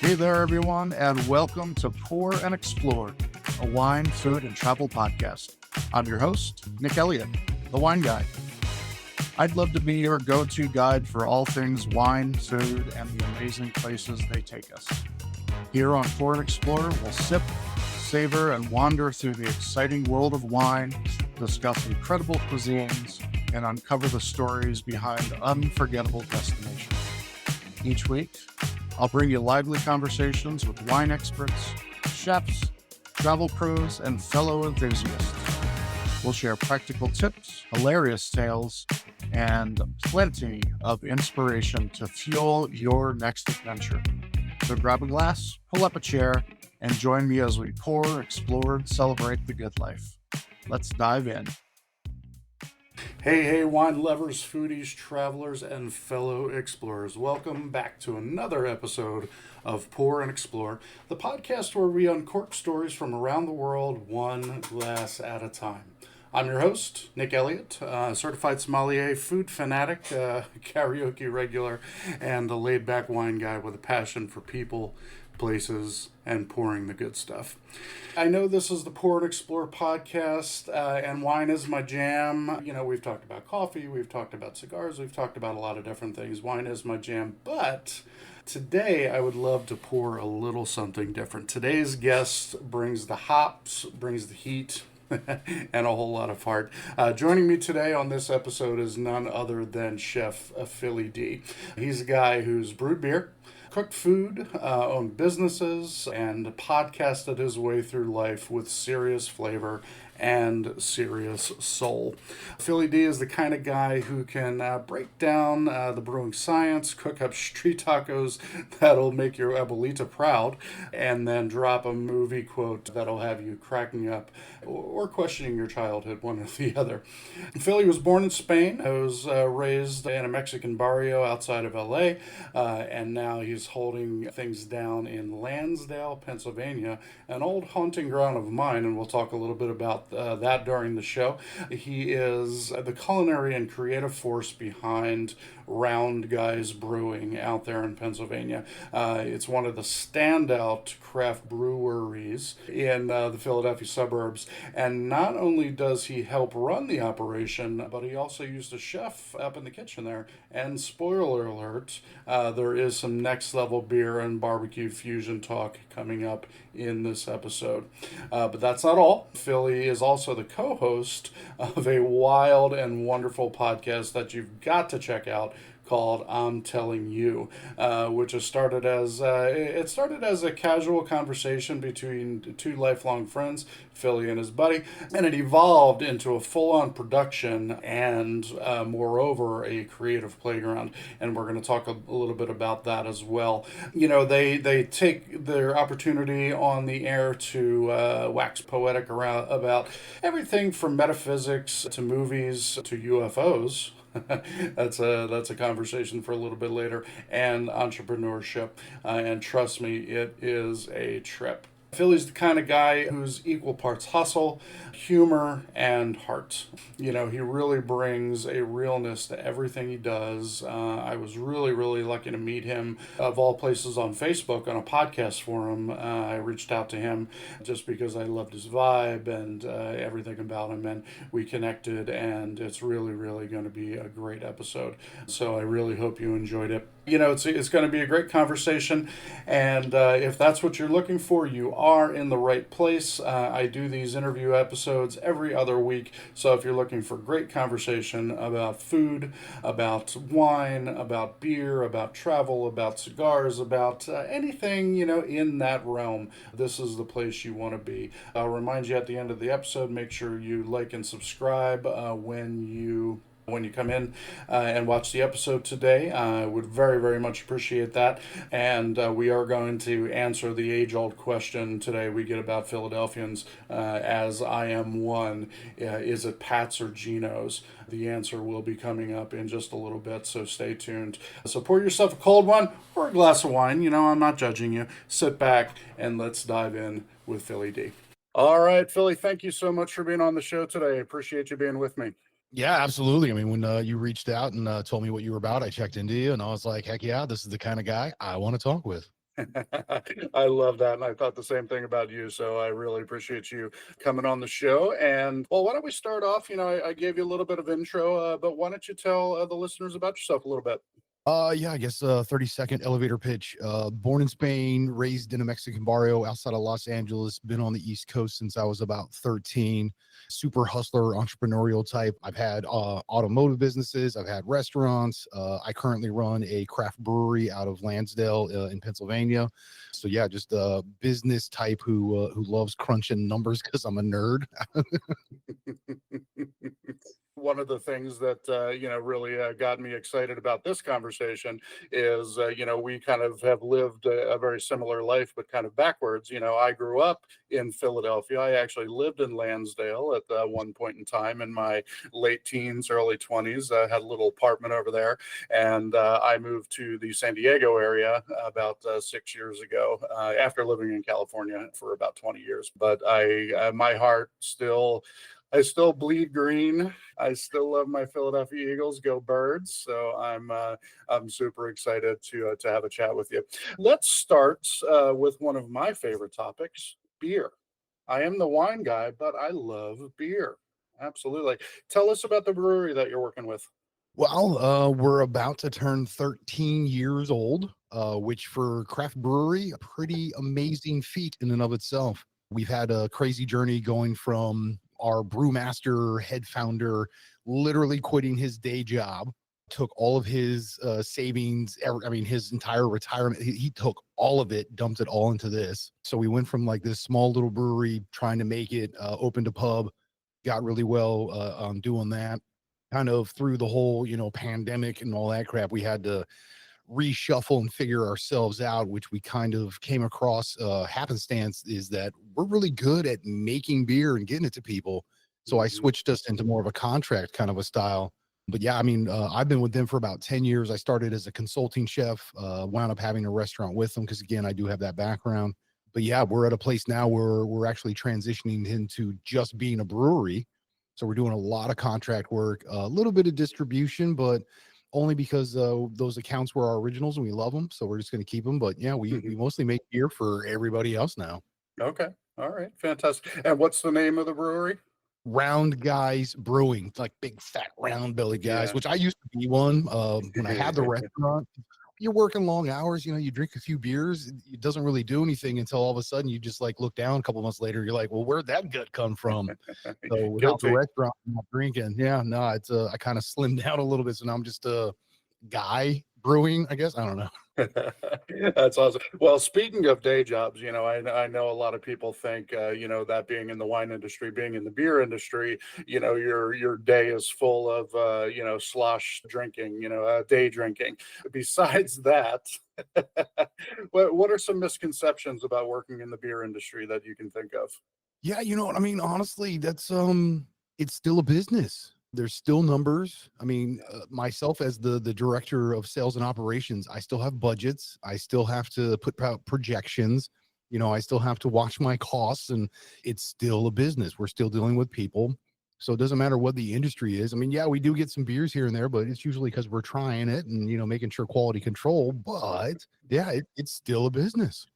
Hey there, everyone, and welcome to Pour and Explore, a wine, food, and travel podcast. I'm your host, Nick Elliott, the wine guy. I'd love to be your go-to guide for all things wine, food, and the amazing places they take us. Here on Pour and Explore, we'll sip, savor, and wander through the exciting world of wine, discuss incredible cuisines, and uncover the stories behind unforgettable destinations. Each week, I'll bring you lively conversations with wine experts, chefs, travel pros, and fellow enthusiasts. We'll share practical tips, hilarious tales, and plenty of inspiration to fuel your next adventure. So grab a glass, pull up a chair, and join me as we pour, explore, and celebrate the good life. Let's dive in. Hey, wine lovers, foodies, travelers, and fellow explorers. Welcome back to another episode of Pour and Explore, the podcast where we uncork stories from around the world, one glass at a time. I'm your host, Nick Elliott, certified sommelier, food fanatic, karaoke regular, and a laid-back wine guy with a passion for people, places, and pouring the good stuff. I know this is the Pour and Explore podcast, and wine is my jam. You know, we've talked about coffee, we've talked about cigars, we've talked about a lot of different things. Wine is my jam, but today I would love to pour a little something different. Today's guest brings the hops, brings the heat, and a whole lot of heart. Joining me today on this episode is none other than Chef Philly Dee. He's a guy who's brewed beer, cooked food, owned businesses, and podcasted his way through life with serious flavor and serious soul. Philly Dee is the kind of guy who can break down the brewing science, cook up street tacos that'll make your abuelita proud, and then drop a movie quote that'll have you cracking up or questioning your childhood, one or the other. Philly was born in Spain. He was raised in a Mexican barrio outside of LA, and now he's holding things down in Lansdale, Pennsylvania, an old haunting ground of mine, and we'll talk a little bit about that during the show. He is the culinary and creative force behind Round Guys Brewing out there in Pennsylvania. It's one of the standout craft breweries in the Philadelphia suburbs. And not only does he help run the operation, but he also used a chef up in the kitchen there. And spoiler alert, there is some next level beer and barbecue fusion talk coming up in this episode. But that's not all. Philly is also the co-host of a wild and wonderful podcast that you've got to check out called I'm Telling You, which has started as a casual conversation between two lifelong friends, Philly and his buddy, and it evolved into a full-on production and moreover a creative playground, and we're going to talk a little bit about that as well. You know, they take their opportunity on the air to wax poetic around about everything from metaphysics to movies to UFOs. That's a conversation for a little bit later, and entrepreneurship, and trust me, it is a trip. Philly's the kind of guy who's equal parts hustle, humor, and heart. You know, he really brings a realness to everything he does. I was really, really lucky to meet him, of all places, on Facebook on a podcast forum. I reached out to him just because I loved his vibe and everything about him, and we connected, and it's really, really going to be a great episode. So I really hope you enjoyed it. You know, it's going to be a great conversation, and if that's what you're looking for, you are in the right place. I do these interview episodes every other week, so if you're looking for great conversation about food, about wine, about beer, about travel, about cigars, about anything, you know, in that realm, this is the place you want to be. I'll remind you at the end of the episode, make sure you like and subscribe when you come in and watch the episode today. I would very, very much appreciate that. And we are going to answer the age-old question today we get about Philadelphians, as I am one. Is it Pat's or Geno's? The answer will be coming up in just a little bit, so stay tuned. So pour yourself a cold one or a glass of wine. You know, I'm not judging you. Sit back and let's dive in with Philly Dee. All right, Philly, thank you so much for being on the show today. I appreciate you being with me. Yeah, absolutely. I mean, when you reached out and told me what you were about, I checked into you and I was like, heck yeah, this is the kind of guy I want to talk with. I love that, and I thought the same thing about you, so I really appreciate you coming on the show, and, well, why don't we start off, I gave you a little bit of intro, but why don't you tell, the listeners about yourself a little bit? Yeah, I guess 30-second elevator pitch. Born in Spain, raised in a Mexican barrio outside of Los Angeles, been on the East Coast since I was about 13. Super hustler, entrepreneurial type. I've had automotive businesses, I've had restaurants. I currently run a craft brewery out of Lansdale in Pennsylvania. So yeah, just a business type who loves crunching numbers because I'm a nerd. One of the things that really got me excited about this conversation is we kind of have lived a very similar life, but kind of backwards. I grew up in Philadelphia. I actually lived in Lansdale at one point in time in my late teens, early 20s. I had a little apartment over there, and I moved to the San Diego area about 6 years ago after living in California for about 20 years. But my heart still. I still bleed green. I still love my Philadelphia Eagles. Go Birds! So I'm super excited to have a chat with you. Let's start with one of my favorite topics: beer. I am the wine guy, but I love beer. Absolutely. Tell us about the brewery that you're working with. Well, we're about to turn 13 years old, which for craft brewery, a pretty amazing feat in and of itself. We've had a crazy journey going from our brewmaster, head founder, literally quitting his day job, took all of his savings, I mean, his entire retirement. He took all of it, dumped it all into this. So we went from like this small little brewery trying to make it open to pub, got really well on doing that. Kind of through the whole, pandemic and all that crap, we had to reshuffle and figure ourselves out, which we kind of came across happenstance is that we're really good at making beer and getting it to people. So I Mhm. switched us into more of a contract kind of a style. But yeah, I mean, I've been with them for about 10 years. I started as a consulting chef, wound up having a restaurant with them because, again, I do have that background. But yeah, we're at a place now where we're actually transitioning into just being a brewery. So we're doing a lot of contract work, a little bit of distribution, but only because those accounts were our originals and we love them. So we're just going to keep them. But yeah, we mostly make beer for everybody else now. Okay. All right. Fantastic. And what's the name of the brewery? Round Guys Brewing, like big fat round belly guys, Yeah. which I used to be one when I had the restaurant. You're working long hours, you drink a few beers, it doesn't really do anything until all of a sudden you just like look down a couple months later, you're like, well, where'd that gut come from? So without the Guilty. restaurant, I'm not drinking. Yeah, no, it's I kind of slimmed down a little bit, so now I'm just a guy brewing, I guess. I don't know. That's awesome. Well, speaking of day jobs, I know a lot of people think, that being in the wine industry, being in the beer industry, your day is full of, slosh drinking, day drinking. Besides that, what are some misconceptions about working in the beer industry that you can think of? Yeah, you know what I mean? Honestly, that's it's still a business. There's still numbers. I mean, myself as the director of sales and operations, I still have budgets. I still have to put out projections. I still have to watch my costs and it's still a business. We're still dealing with people. So it doesn't matter what the industry is. I mean, yeah, we do get some beers here and there, but it's usually because we're trying it and making sure quality control. But yeah, it's still a business.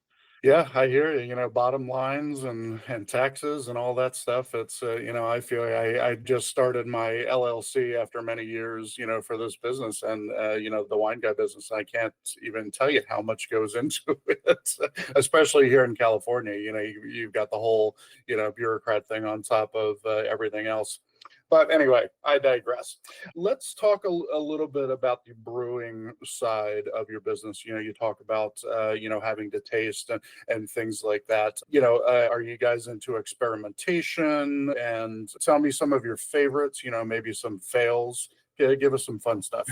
Yeah, I hear you. Bottom lines and taxes and all that stuff. It's I feel like I just started my LLC after many years, for this business and the wine guy business. I can't even tell you how much goes into it, especially here in California. You've got the whole bureaucrat thing on top of everything else. But anyway, I digress. Let's talk a little bit about the brewing side of your business. You talk about having to taste and things like that. Are you guys into experimentation? And tell me some of your favorites, maybe some fails. Yeah, give us some fun stuff.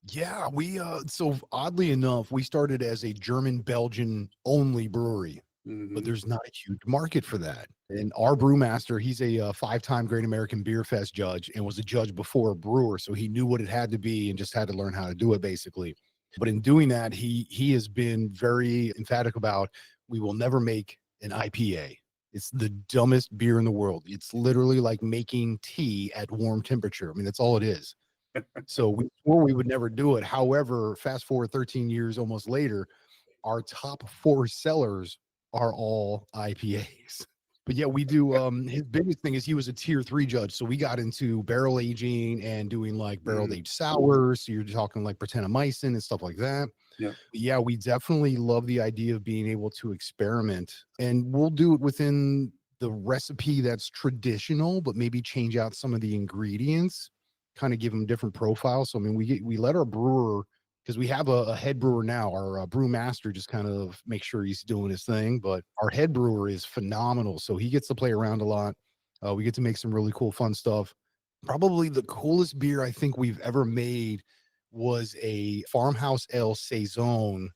Yeah, we so oddly enough, we started as a German Belgian only brewery, but Hmm. there's not a huge market for that. And our brewmaster, he's a five-time Great American Beer Fest judge and was a judge before a brewer, so he knew what it had to be and just had to learn how to do it basically. But in doing that, he has been very emphatic about we will never make an IPA. It's the dumbest beer in the world. It's literally like making tea at warm temperature. I mean, that's all it is. So we swore we would never do it. However, fast forward 13 years almost later, our top 4 sellers are all IPAs. But yeah, we do. His biggest thing is he was a tier 3 judge, so we got into barrel aging and doing like barrel Mm, aged sours. So you're talking like Brettanomycin and stuff like that. yeah. Yeah, we definitely love the idea of being able to experiment, and we'll do it within the recipe that's traditional, but maybe change out some of the ingredients, kind of give them different profiles. So I mean, we let our brewer, because we have a head brewer now. Our brew master just kind of make sure he's doing his thing, but our head brewer is phenomenal, so he gets to play around a lot. We get to make some really cool, fun stuff. Probably the coolest beer I think we've ever made was a farmhouse ale saison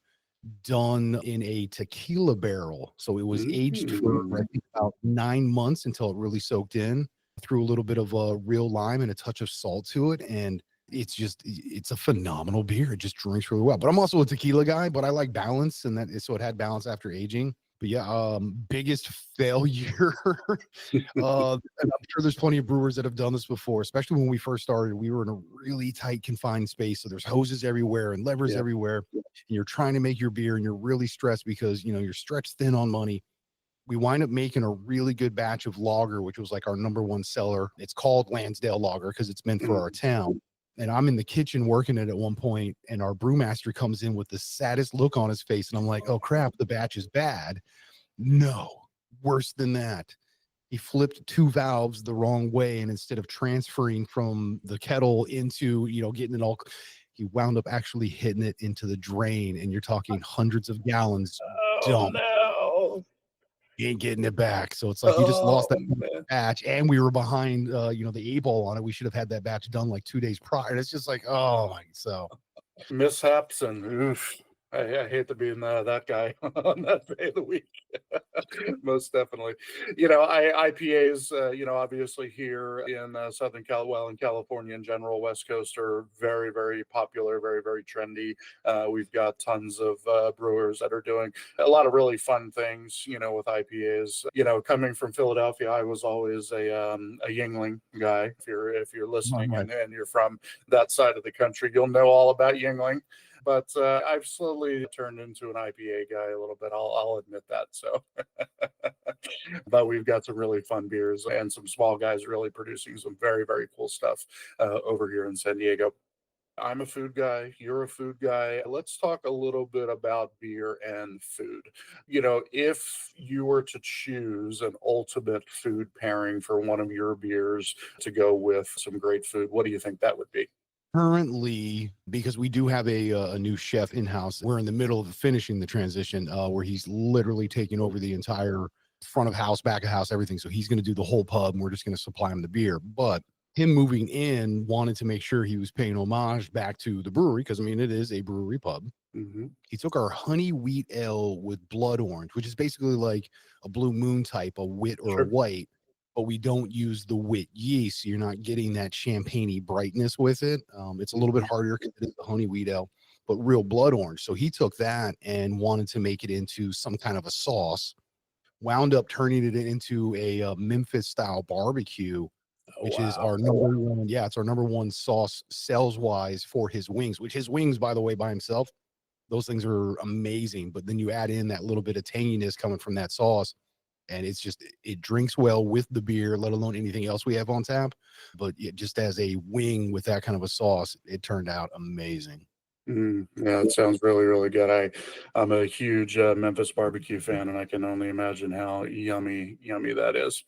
done in a tequila barrel. So it was aged for I Mm. think about 9 months until it really soaked in. Threw a little bit of real lime and a touch of salt to it, and it's a phenomenal beer. It just drinks really well. But I'm also a tequila guy, but I like balance, and so it had balance after aging. But yeah, biggest failure. And I'm sure there's plenty of brewers that have done this before, especially when we first started. We were in a really tight, confined space. So there's hoses everywhere and levers Yeah. everywhere. And you're trying to make your beer and you're really stressed because, you're stretched thin on money. We wind up making a really good batch of lager, which was like our number one seller. It's called Lansdale Lager because it's meant for our Mm. town. And I'm in the kitchen working it at one point, and our brewmaster comes in with the saddest look on his face. And I'm like, oh crap, the batch is bad. No, worse than that. He flipped 2 valves the wrong way, and instead of transferring from the kettle into, getting it all, he wound up actually hitting it into the drain, and you're talking hundreds of gallons Oh dumped. no. He ain't getting it back. So it's like you just lost Oh that man. batch, and we were behind, the 8 ball on it. We should have had that batch done like 2 days prior. And it's just like, oh my, so Mishaps and oof. I hate to be that guy on that day of the week. Most definitely. IPAs, obviously here in Southern Cal, well, in California in general, West Coast are very, very popular, very, very trendy. We've got tons of brewers that are doing a lot of really fun things, with IPAs. Coming from Philadelphia, I was always a Yingling guy. If you're listening right. and you're from that side of the country, you'll know all about Yingling. But I've slowly turned into an IPA guy a little bit. I'll admit that. So, but we've got some really fun beers and some small guys really producing some very, very cool stuff over here in San Diego. I'm a food guy. You're a food guy. Let's talk a little bit about beer and food. If you were to choose an ultimate food pairing for one of your beers to go with some great food, what do you think that would be? Currently, because we do have a new chef in house, we're in the middle of finishing the transition, where he's literally taking over the entire front of house, back of house, everything. So he's going to do the whole pub, and we're just going to supply him the beer. But him moving in wanted to make sure he was paying homage back to the brewery because I mean it is a brewery pub. Hmm. He took our honey wheat ale with blood orange, which is basically like a blue moon type, a wit or a Sure. white, but we don't use the wit yeast. So you're not getting that champagne brightness with it. It's a little bit Hmm. harder because it is the honey wheat ale, but real blood orange. So he took that and wanted to make it into some kind of a sauce, wound up turning it into a Memphis style barbecue, Oh, which is wow. our number one. Yeah, it's our number one sauce sales wise for his wings, which his wings, by the way, by himself, those things are amazing. But then you add in that little bit of tanginess coming from that sauce, and it drinks well with the beer, let alone anything else we have on tap. But it just as a wing with that kind of a sauce, it turned out amazing. Yeah, it sounds really, really good. I'm a huge Memphis barbecue fan, and I can only imagine how yummy, yummy that is.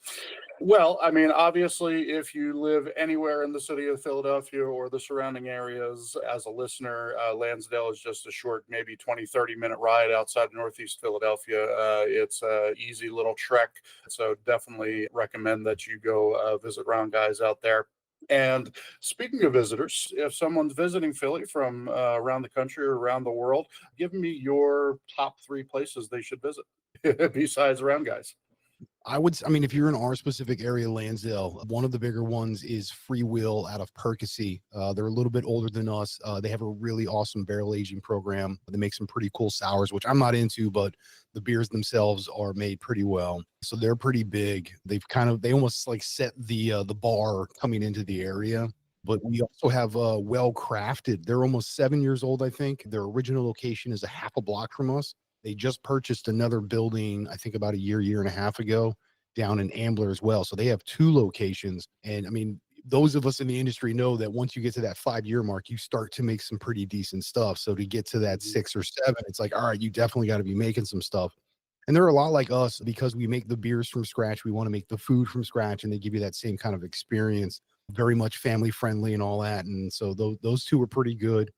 Well, I mean, obviously, if you live anywhere in the city of Philadelphia or the surrounding areas, as a listener, Lansdale is just a short, maybe 20, 30-minute ride outside Northeast Philadelphia. It's a easy little trek. So definitely recommend that you go visit Round Guys out there. And speaking of visitors, if someone's visiting Philly from around the country or around the world, give me your top 3 places they should visit besides Round Guys. I mean, if you're in our specific area, Lansdale, one of the bigger ones is Free Will out of Percy. They're a little bit older than us. They have a really awesome barrel aging program. They make some pretty cool sours, which I'm not into, but the beers themselves are made pretty well. So they're pretty big. They almost like set the bar coming into the area. But we also have Well Crafted. They're almost 7 years old, I think. Their original location is a half a block from us. They just purchased another building, I think about a year and a half ago, down in Ambler as well. So they have 2 locations. And I mean, those of us in the industry know that once you get to that 5-year mark, you start to make some pretty decent stuff. So to get to that 6 or 7, it's like, all right, you definitely got to be making some stuff. And they're a lot like us because we make the beers from scratch. We want to make the food from scratch, and they give you that same kind of experience, very much family friendly and all that. And so those 2 are pretty good.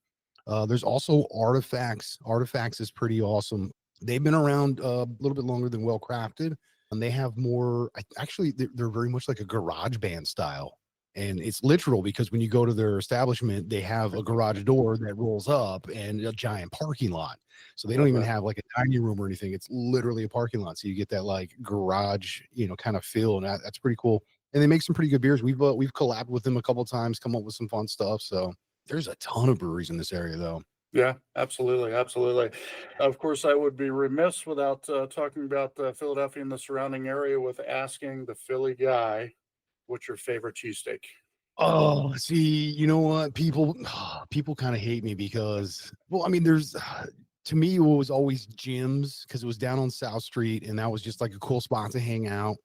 There's also Artifacts. Artifacts is pretty awesome. They've been around a little bit longer than Well Crafted, and they have more. Actually, they're very much like a garage band style, and it's literal because when you go to their establishment, they have a garage door that rolls up and a giant parking lot. So they don't even have like a dining room or anything. It's literally a parking lot. So you get that like garage, kind of feel, and that's pretty cool. And they make some pretty good beers. We've collabed with them a couple times, come up with some fun stuff. So there's a ton of breweries in this area, though. Yeah, absolutely, absolutely. Of course, I would be remiss without talking about Philadelphia and the surrounding area with asking the Philly guy, what's your favorite cheesesteak? Oh, see, you know what? People kind of hate me because, well, I mean, there's to me, it was always Jim's because it was down on South Street, and that was just like a cool spot to hang out.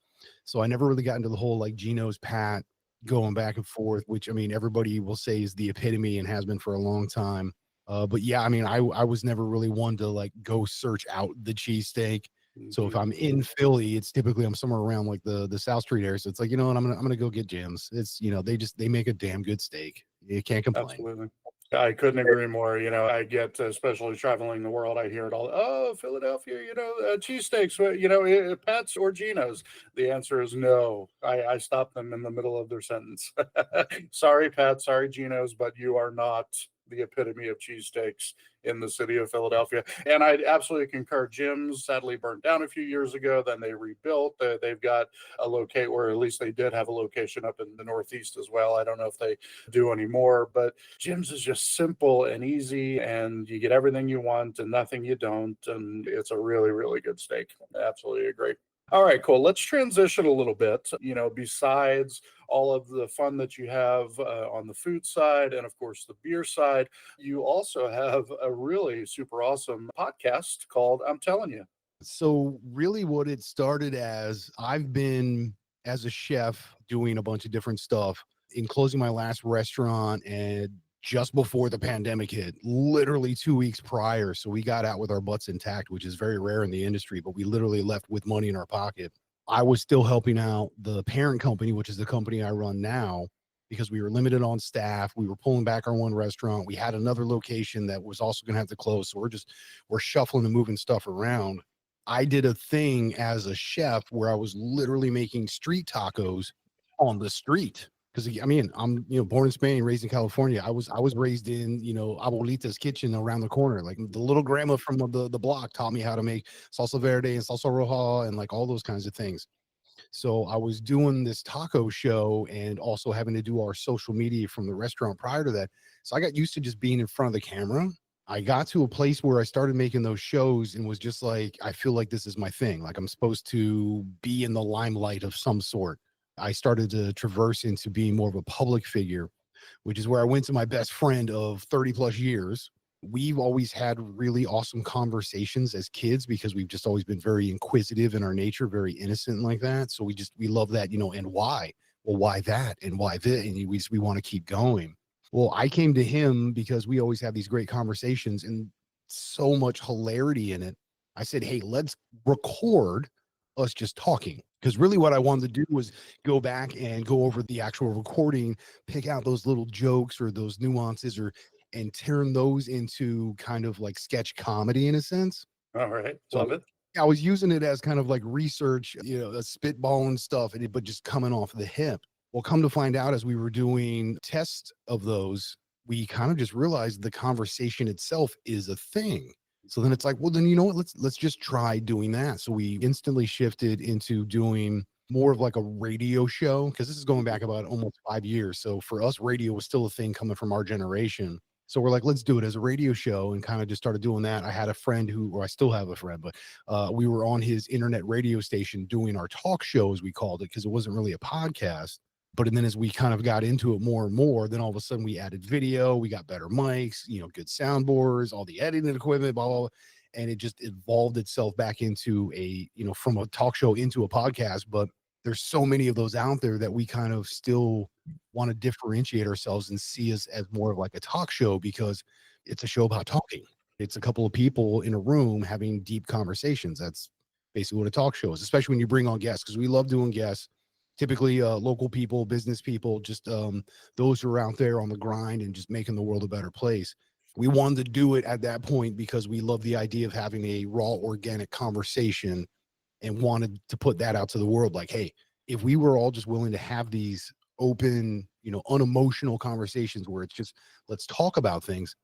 So I never really got into the whole like Gino's Pat going back and forth, which I mean, everybody will say is the epitome and has been for a long time. But yeah, I mean, I was never really one to like go search out the cheesesteak. So if Mhm. I'm in Philly, it's typically I'm somewhere around like the South Street area. So it's like, you know what, I'm gonna go get Jim's. It's they make a damn good steak. You can't complain. Absolutely. I couldn't agree more. I get, especially traveling the world, I hear it all. Oh, Philadelphia, cheesesteaks, Pat's or Geno's. The answer is no. I stop them in the middle of their sentence. Sorry, Pat. Sorry, Geno's, but you are not the epitome of cheesesteaks in the city of Philadelphia. And I absolutely concur. Jim's sadly burnt down a few years ago. Then they rebuilt. They've got a locate, or at least they did have a location up in the Northeast as well. I don't know if they do anymore, but Jim's is just simple and easy, and you get everything you want and nothing you don't. And it's a really, really good steak. Absolutely agree. All right, cool. Let's transition a little bit. Besides all of the fun that you have on the food side and, of course, the beer side, you also have a really super awesome podcast called I'm Telling You. So really what it started as, I've been as a chef doing a bunch of different stuff, in closing my last restaurant and just before the pandemic hit, literally 2 weeks prior. So we got out with our butts intact, which is very rare in the industry, but we literally left with money in our pocket. I was still helping out the parent company, which is the company I run now, because we were limited on staff. We were pulling back our one restaurant. We had another location that was also going to have to close. So we're shuffling and moving stuff around. I did a thing as a chef where I was literally making street tacos on the street. Because I mean, I'm born in Spain, raised in California. I was raised in abuelita's kitchen around the corner. Like the little grandma from the block taught me how to make salsa verde and salsa roja and like all those kinds of things. So I was doing this taco show and also having to do our social media from the restaurant prior to that. So I got used to just being in front of the camera. I got to a place where I started making those shows and was just like, I feel like this is my thing. Like I'm supposed to be in the limelight of some sort. I started to traverse into being more of a public figure, which is where I went to my best friend of 30 plus years. We've always had really awesome conversations as kids because we've just always been very inquisitive in our nature, very innocent like that. So we love that, and why? Well, why that? And why this? And we want to keep going. Well, I came to him because we always have these great conversations and so much hilarity in it. I said, hey, let's record us just talking. Because really what I wanted to do was go back and go over the actual recording, pick out those little jokes or those nuances and turn those into kind of like sketch comedy in a sense. All right. So Love it. I was using it as kind of like research, a spitball and stuff, but just coming off the hip. Well, come to find out as we were doing tests of those, we kind of just realized the conversation itself is a thing. So then it's like, well, then you know what? Let's just try doing that. So we instantly shifted into doing more of like a radio show because this is going back about almost 5 years. So for us, radio was still a thing coming from our generation. So we're like, let's do it as a radio show and kind of just started doing that. I had a friend or I still have a friend, but we were on his internet radio station doing our talk show, as we called it, because it wasn't really a podcast. But and then as we kind of got into it more and more, then all of a sudden we added video, we got better mics, good soundboards, all the editing equipment, blah, blah, blah. and it just evolved itself back into a, from a talk show into a podcast. But there's so many of those out there that we kind of still want to differentiate ourselves and see us as more of like a talk show, because it's a show about talking. It's a couple of people in a room having deep conversations. That's basically what a talk show is, especially when you bring on guests, because we love doing guests, typically local people, business people, just those who are out there on the grind and just making the world a better place. We wanted to do it at that point because we love the idea of having a raw, organic conversation, and wanted to put that out to the world. Like, hey, if we were all just willing to have these open, unemotional conversations where it's just, let's talk about things,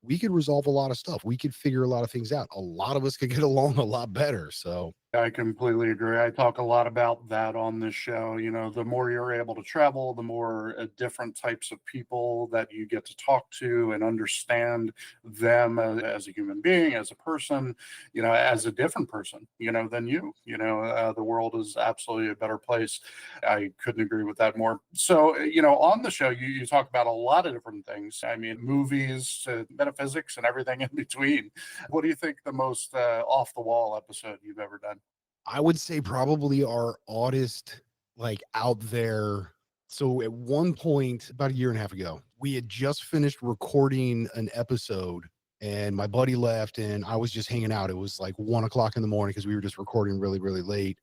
we could resolve a lot of stuff. We could figure a lot of things out. A lot of us could get along a lot better. So I completely agree. I talk a lot about that on this show. The more you're able to travel, the more different types of people that you get to talk to and understand them as a human being, as a person, as a different person, than you. The world is absolutely a better place. I couldn't agree with that more. So, on the show, you talk about a lot of different things. I mean, movies, metaphysics, and everything in between. What do you think the most off the wall episode you've ever done? I would say probably our oddest, like, out there. So at one point, about a year and a half ago, we had just finished recording an episode, and my buddy left and I was just hanging out. It was like 1 o'clock in the morning because we were just recording really, really late.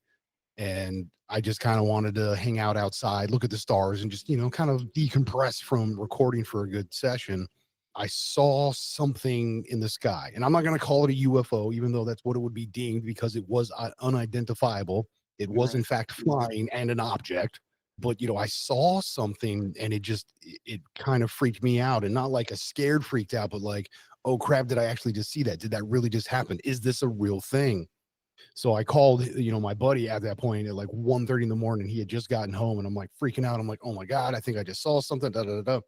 And I just kind of wanted to hang out outside, look at the stars, and just, kind of decompress from recording for a good session. I saw something in the sky, and I'm not going to call it a UFO, even though that's what it would be deemed, because it was unidentifiable. It was, in fact, flying and an object. But, I saw something, and it kind of freaked me out, and not like a scared freaked out, but like, oh crap, did I actually just see that? Did that really just happen? Is this a real thing? So I called, my buddy at that point at like 1:30 in the morning. He had just gotten home, and I'm like freaking out. I'm like, oh my God, I think I just saw something. Da, da, da, da.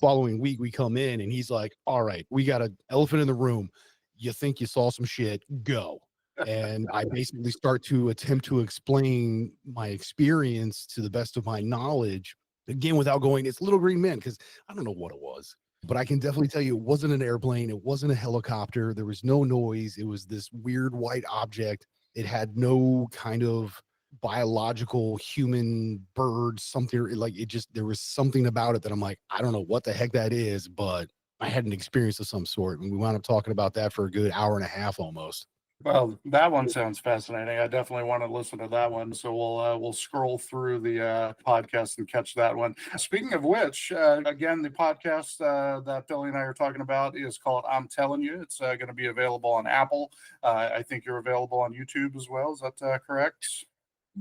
Following week, we come in and he's like, all right, we got an elephant in the room. You think you saw some shit? Go. And I basically start to attempt to explain my experience to the best of my knowledge, again, without going, it's little green men, because I don't know what it was. But I can definitely tell you it wasn't an airplane. It wasn't a helicopter. There was no noise. It was this weird white object. It had no kind of biological human bird, something like it just, there was something about it that I'm like, I don't know what the heck that is, but I had an experience of some sort. And we wound up talking about that for a good hour and a half almost. Well, that one sounds fascinating. I definitely want to listen to that one. So we'll scroll through the podcast and catch that one. Speaking of which, again, the podcast that Philly and I are talking about is called "I'm Telling You." It's going to be available on Apple. I think you're available on YouTube as well. Is that correct?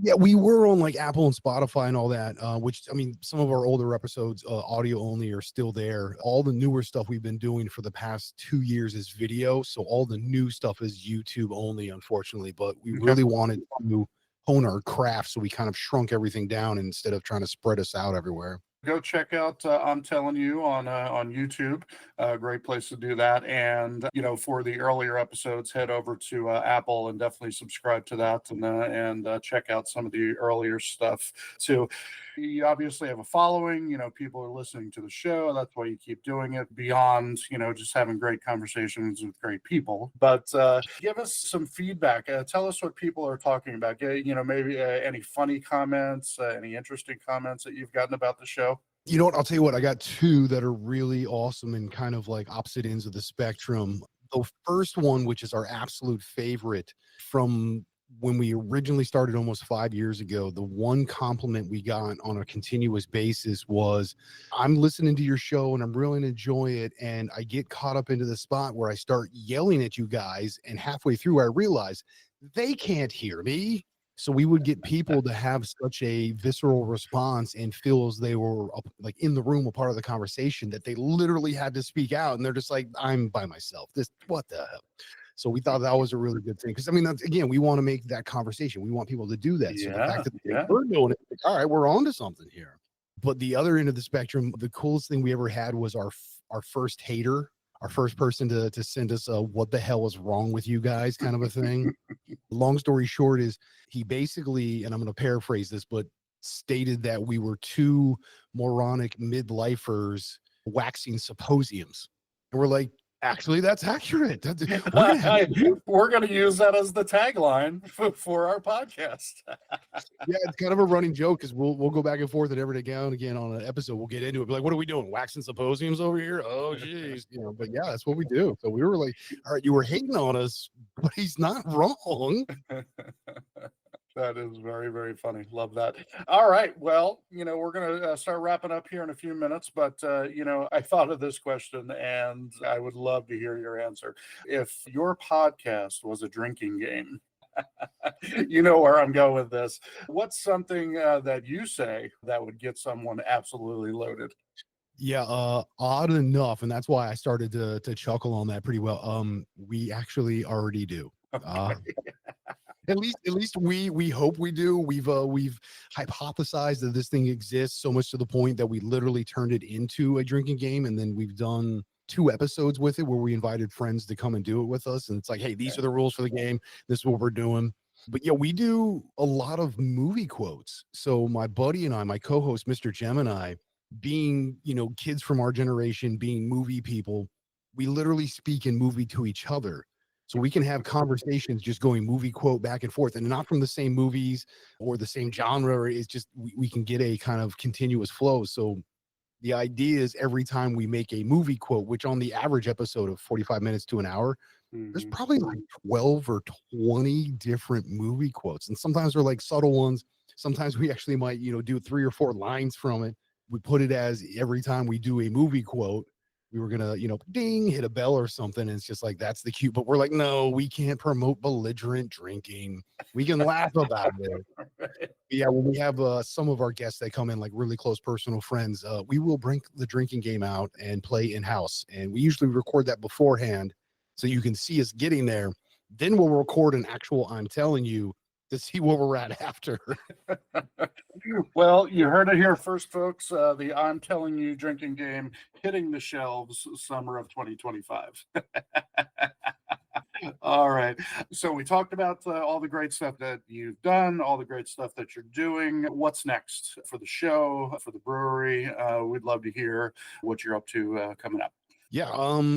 Yeah, we were on like Apple and Spotify and all that, which, I mean, some of our older episodes, audio only, are still there. All the newer stuff we've been doing for the past 2 years is video. So all the new stuff is YouTube only, unfortunately. But we Okay. really wanted to hone our craft. So we kind of shrunk everything down instead of trying to spread us out everywhere. Go check out "I'm Telling You" on YouTube. Great place to do that. And for the earlier episodes, head over to Apple and definitely subscribe to that, and check out some of the earlier stuff too. You obviously have a following. People are listening to the show. That's why you keep doing it. Beyond just having great conversations with great people. But give us some feedback. Tell us what people are talking about. Maybe any funny comments, any interesting comments that you've gotten about the show. You know what? I'll tell you what, I got two that are really awesome and kind of like opposite ends of the spectrum. The first one, which is our absolute favorite from when we originally started almost 5 years ago, the one compliment we got on a continuous basis was, I'm listening to your show and I'm really enjoying it. And I get caught up into the spot where I start yelling at you guys. And halfway through, I realize they can't hear me. So we would get people to have such a visceral response and feel as they were like in the room, a part of the conversation, that they literally had to speak out. And they're just like, I'm by myself. What the hell? So we thought that was a really good thing. Because I mean, that's, again, we want to make that conversation. We want people to do that. So the fact that they were doing it, like, all right, we're on to something here. But the other end of the spectrum, the coolest thing we ever had was our first hater, our first person to send us a "what the hell is wrong with you guys" kind of a thing. Long story short is, he basically, and I'm going to paraphrase this, but stated that we were two moronic midlifers waxing symposiums. And we're like, Actually, that's accurate. We're gonna have We're going to use that as the tagline for our podcast. yeah, it's kind of a running joke because we'll go back and forth and every now and again on an episode we'll get into it. Be like, what are we doing? Waxing symposiums over here? Oh, geez, But yeah, that's what we do. So we were like, all right, you were hating on us, but he's not wrong. That is very, very funny. Love that. All right. Well, we're going to start wrapping up here in a few minutes, but, I thought of this question and I would love to hear your answer. If your podcast was a drinking game, you know where I'm going with this. What's something that you say that would get someone absolutely loaded? Yeah, odd enough, and that's why I started to chuckle on that pretty well. We actually already do. Okay. At least we hope we do. We've hypothesized that this thing exists so much to the point that we literally turned it into a drinking game, and then we've done 2 episodes with it where we invited friends to come and do it with us. And it's like, hey, these are the rules for the game. This is what we're doing. But yeah, we do a lot of movie quotes. So my buddy and I, my co-host, Mr. Gemini, being, kids from our generation, being movie people, we literally speak in movie to each other. So we can have conversations just going movie quote back and forth and not from the same movies or the same genre. It's just, we can get a kind of continuous flow. So the idea is every time we make a movie quote, which on the average episode of 45 minutes to an hour, there's probably like 12 or 20 different movie quotes. And sometimes they're like subtle ones. Sometimes we actually might, do 3 or 4 lines from it. We put it as every time we do a movie quote, we were gonna, ding, hit a bell or something. And it's just like, that's the cue. But we're like, no, we can't promote belligerent drinking. We can laugh about it. Yeah, when we have some of our guests that come in, like really close personal friends, we will bring the drinking game out and play in house. And we usually record that beforehand so you can see us getting there. Then we'll record an actual I'm telling you to see where we're at after. Well, you heard it here first, folks. The I'm telling you drinking game hitting the shelves summer of 2025. All right. So we talked about all the great stuff that you've done, all the great stuff that you're doing. What's next for the show, for the brewery? We'd love to hear what you're up to coming up. Yeah.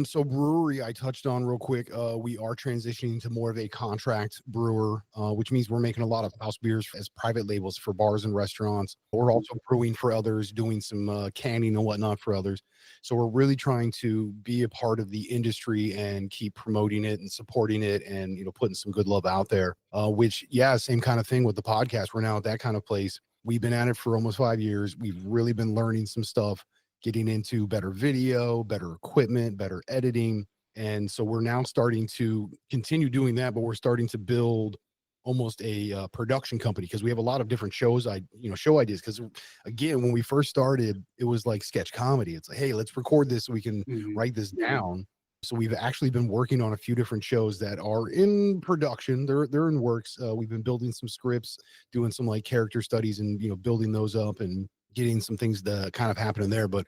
So brewery, I touched on real quick. We are transitioning to more of a contract brewer, which means we're making a lot of house beers as private labels for bars and restaurants. We're also brewing for others, doing some canning and whatnot for others. So we're really trying to be a part of the industry and keep promoting it and supporting it and, putting some good love out there, which, yeah, same kind of thing with the podcast. We're now at that kind of place. We've been at it for almost 5 years. We've really been learning some stuff, getting into better video, better equipment, better editing. And so we're now starting to continue doing that, but we're starting to build almost a production company because we have a lot of different show ideas. Because again, when we first started, it was like sketch comedy. It's like, hey, let's record this so we can write this down. So we've actually been working on a few different shows that are in production. They're in works. We've been building some scripts, doing some like character studies and, building those up and getting some things to kind of happen in there. But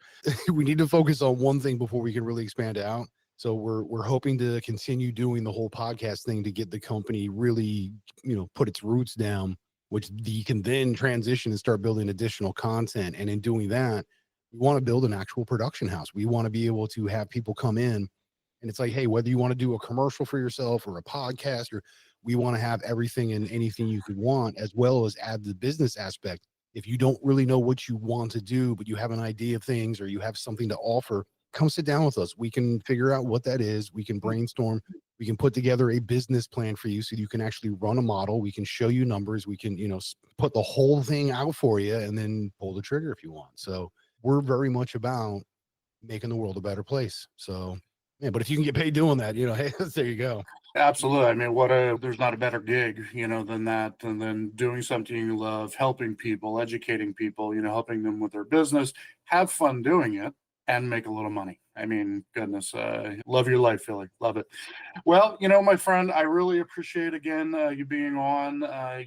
we need to focus on one thing before we can really expand out. So we're hoping to continue doing the whole podcast thing to get the company really, put its roots down, which you can then transition and start building additional content. And in doing that, we want to build an actual production house. We want to be able to have people come in and it's like, hey, whether you want to do a commercial for yourself or a podcast, or we want to have everything and anything you could want, as well as add the business aspect. If you don't really know what you want to do, but you have an idea of things or you have something to offer, come sit down with us. We can figure out what that is. We can brainstorm. We can put together a business plan for you so you can actually run a model. We can show you numbers. We can, put the whole thing out for you and then pull the trigger if you want. So we're very much about making the world a better place. So, yeah, but if you can get paid doing that, hey, there you go. Absolutely. I mean, there's not a better gig, than that, and then doing something you love, helping people, educating people, helping them with their business, have fun doing it and make a little money. I mean, goodness, love your life, Philly. Love it. Well, my friend, I really appreciate again you being on. I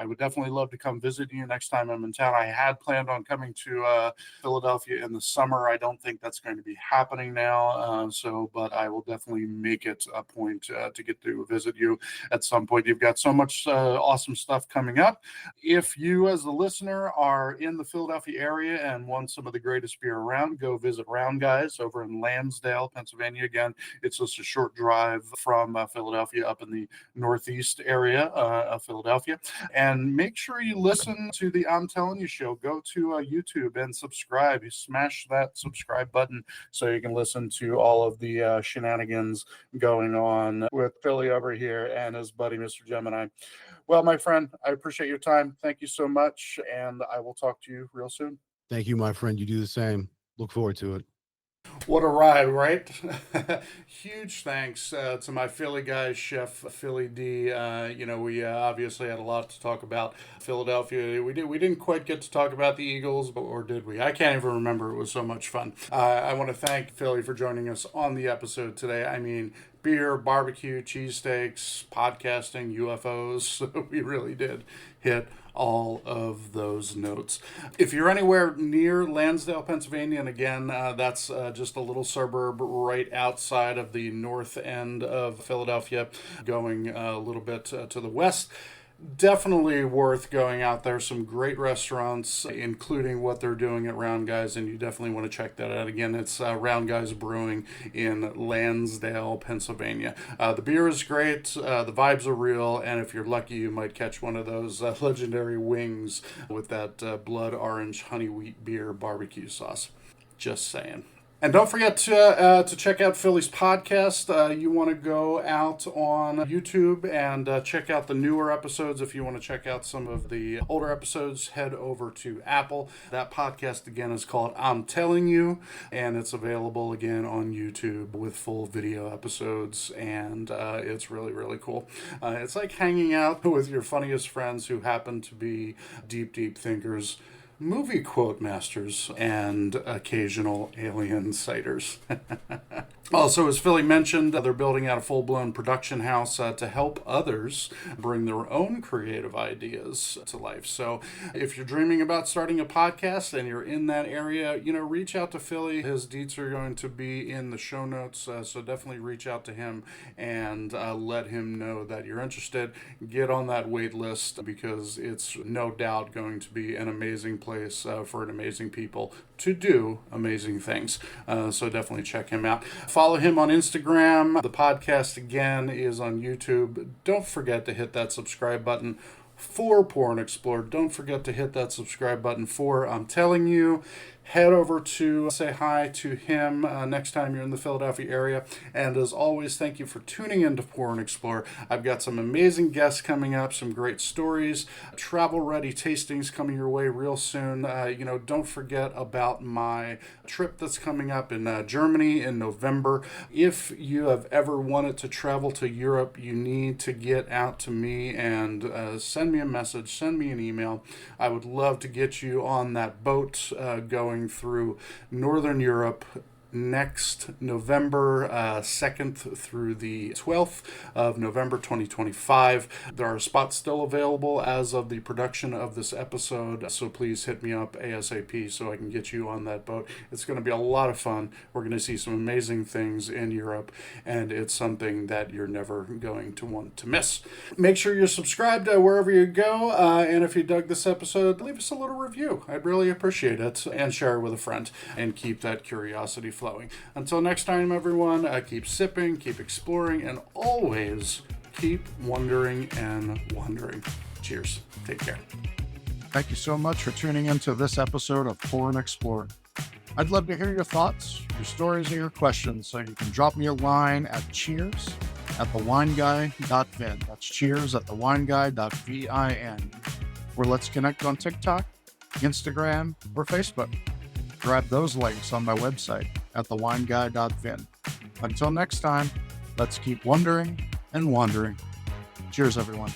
would definitely love to come visit you next time I'm in town. I had planned on coming to Philadelphia in the summer. I don't think that's going to be happening now. But I will definitely make it a point to get to visit you at some point. You've got so much awesome stuff coming up. If you, as the listener, are in the Philadelphia area and want some of the greatest beer around, go visit Round Guys over in Lansdale, Pennsylvania. Again, it's just a short drive from Philadelphia, up in the northeast area of Philadelphia. And make sure you listen to the I'm Telling You show. Go to YouTube and subscribe. You smash that subscribe button so you can listen to all of the shenanigans going on with Philly over here and his buddy, Mr. Gemini. Well, my friend, I appreciate your time. Thank you so much. And I will talk to you real soon. Thank you, my friend. You do the same. Look forward to it. What a ride, right? Huge thanks to my Philly guys, Chef Philly Dee. We obviously had a lot to talk about Philadelphia. We didn't quite get to talk about the Eagles, or did we? I can't even remember. It was so much fun. I want to thank Philly for joining us on the episode today. I mean, beer, barbecue, cheesesteaks, podcasting, UFOs. We really did hit all of those notes. If you're anywhere near Lansdale, Pennsylvania, and again, that's just a little suburb right outside of the north end of Philadelphia, going a little bit to the west, definitely worth going out there. Some great restaurants, including what they're doing at Round Guys, and you definitely want to check that out. Again, it's Round Guys Brewing in Lansdale, Pennsylvania. The beer is great, the vibes are real, and if you're lucky, you might catch one of those legendary wings with that blood orange honey wheat beer barbecue sauce. Just saying. And don't forget to check out Philly's podcast. You want to go out on YouTube and check out the newer episodes. If you want to check out some of the older episodes, head over to Apple. That podcast, again, is called I'm Telling You, and it's available, again, on YouTube with full video episodes, and it's really, really cool. It's like hanging out with your funniest friends who happen to be deep, deep thinkers, movie quote masters, and occasional alien sighters. Also, as Philly mentioned, they're building out a full-blown production house to help others bring their own creative ideas to life. So if you're dreaming about starting a podcast and you're in that area, reach out to Philly. His deets are going to be in the show notes, so definitely reach out to him and let him know that you're interested. Get on that wait list, because it's no doubt going to be an amazing place for an amazing people to do amazing things. So definitely check him out. Follow him on Instagram. The podcast, again, is on YouTube. Don't forget to hit that subscribe button for Pour and Explore. Don't forget to hit that subscribe button for I'm Telling You. Head over to say hi to him next time you're in the Philadelphia area. And as always, thank you for tuning in to Pour and Explore. I've got some amazing guests coming up, some great stories, travel-ready tastings coming your way real soon. Don't forget about my trip that's coming up in Germany in November. If you have ever wanted to travel to Europe, you need to get out to me and send me a message, send me an email. I would love to get you on that boat going through Northern Europe next November 2nd through the 12th of November 2025. There are spots still available as of the production of this episode, so please hit me up ASAP so I can get you on that boat. It's going to be a lot of fun. We're going to see some amazing things in Europe, and it's something that you're never going to want to miss. Make sure you're subscribed wherever you go, and if you dug this episode, leave us a little review. I'd really appreciate it, and share it with a friend, and keep that curiosity flowing. Until next time, everyone, keep sipping, keep exploring, and always keep wondering and wondering. Cheers. Take care. Thank you so much for tuning into this episode of Pour and Explore. I'd love to hear your thoughts, your stories, and your questions, so you can drop me a line at cheers@thewineguy.vin. That's cheers@thewineguy.vin. Or let's connect on TikTok, Instagram, or Facebook. Grab those links on my website at thewineguy.vin. Until next time, let's keep wondering and wandering. Cheers, everyone.